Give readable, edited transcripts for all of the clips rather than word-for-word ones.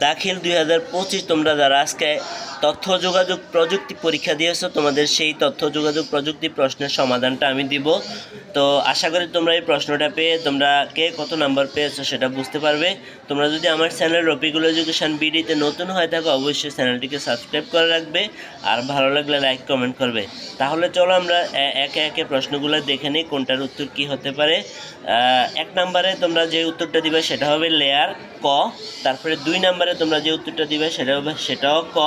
দাখিল 2025 তোমরা যারা আজকে তথ্য যোগাযোগ প্রযুক্তি পরীক্ষা দিয়েছো, তোমাদের সেই তথ্য যোগাযোগ প্রযুক্তি প্রশ্নের সমাধানটা আমি দিব। তো আশা করি তোমরা এই প্রশ্নটা পেয়ে তোমরা কে কত নাম্বার পেয়েছো সেটা বুঝতে পারবে। তোমরা যদি আমার চ্যানেল রফিকুল এডুকেশন বিডিতে নতুন হয়ে থাকো, অবশ্যই চ্যানেলটিকে সাবস্ক্রাইব করে রাখবে, আর ভালো লাগলে লাইক কমেন্ট করবে। তাহলে চলো আমরা একে একে প্রশ্নগুলো দেখে নিই কোনটার উত্তর কী হতে পারে। 1 নম্বরে তোমরা যে উত্তরটা দিবে সেটা হবে লেয়ার ক। তারপরে 2 নম্বরে তোমরা যে উত্তরটা দিবে সেটাও ক।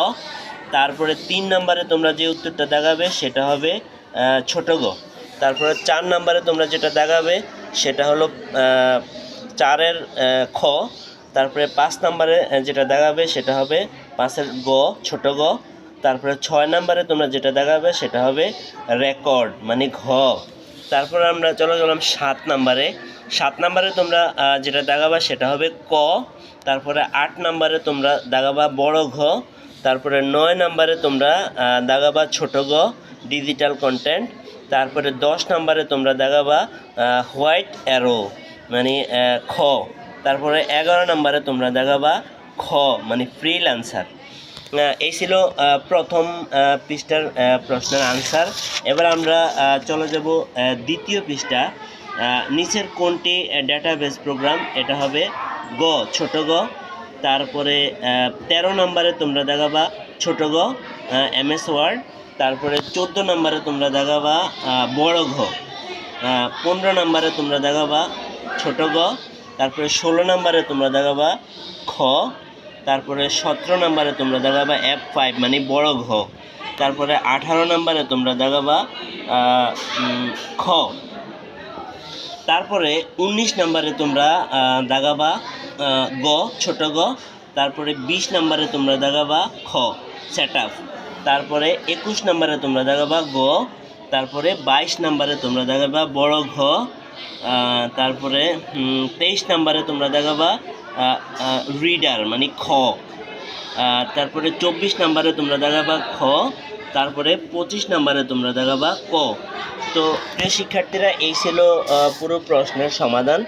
তারপরে 3 নম্বরে তোমরা যে উত্তরটা দাগাবে সেটা হবে ছোট গ। তারপরে 4 নম্বরে তোমরা যেটা দাগাবে সেটা হলো 4-এর খ। তারপরে 5 নম্বরে যেটা দাগাবে সেটা হবে 5-এর গ ছোট গ। তারপরে 6 নম্বরে তোমরা যেটা দাগাবে সেটা হবে রেকর্ড মানে ঘ। তারপরে আমরা চলে গেলাম 7 নম্বরে। 7 নম্বরে তোমরা যেটা দাগাবা সেটা হবে ক। তারপরে 8 নম্বরে তোমরা দাগাবা বড় ঘ। তারপরে 9 নম্বরে তোমরা দাগাবা ছোট গ ডিজিটাল কন্টেন্ট। তারপরে 10 নম্বরে তোমরা দাগাবা হোয়াইট অ্যারো মানে খ। তারপরে 11 নম্বরে তোমরা দাগাবা খ মানে ফ্রিল্যান্সার। এই ছিল প্রথম পৃষ্ঠার প্রশ্নের আনসার। এবার আমরা চলে যাব দ্বিতীয় পৃষ্ঠা। নিচের কোনটি ডেটাবেস প্রোগ্রাম? এটা হবে গ ছোট গ। তারপরে 13 নম্বরে তোমরা দেখাবা ছোট গ MS ওয়ার্ড। তারপরে 14 নম্বরে তোমরা দেখাবা বড় ঘ। 15 নম্বরে তোমরা দেখাবা ছোট গ। তারপরে 16 নম্বরে তোমরা দেখাবা খ। তারপরে 17 নম্বরে তোমরা দেখাবা F5 মানে বড় ঘ। তারপরে 18 নম্বরে তোমরা দেখাবা খ। তারপরে 19 নম্বরে তোমরা দাগাবা গ ছোট গ। তারপরে 20 নম্বরে তোমরা দাগাবা খ সেট আপ। তারপরে 21 নম্বরে তোমরা দাগাবা গ। তারপরে 22 নম্বরে তোমরা দাগাবা বড় ঘ। তারপরে 23 নম্বরে তোমরা দাগাবা রিডার মানে খ। তারপরে 24 নম্বরে তোমরা দাগাবা খ। তারপরে 25 নম্বরে তোমরা দাগাবা ক। তো প্রিয় শিক্ষার্থীরা, এই ছিল পুরো প্রশ্নের সমাধান।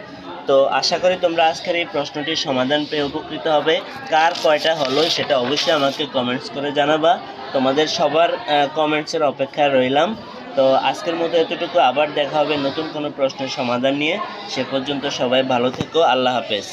তো আশা করি তোমরা আজকের এই প্রশ্নটির সমাধান পেয়ে উপকৃত হবে। কার কয়টা হলো সেটা অবশ্যই আমাকে কমেন্টস করে জানাবা। তোমাদের সবার কমেন্টসের অপেক্ষায় রইলাম। তো আজকের মতো এতটুকু, আবার দেখা হবে নতুন কোনো প্রশ্নের সমাধান নিয়ে। সে পর্যন্ত সবাই ভালো থেকো। আল্লাহ হাফেজ।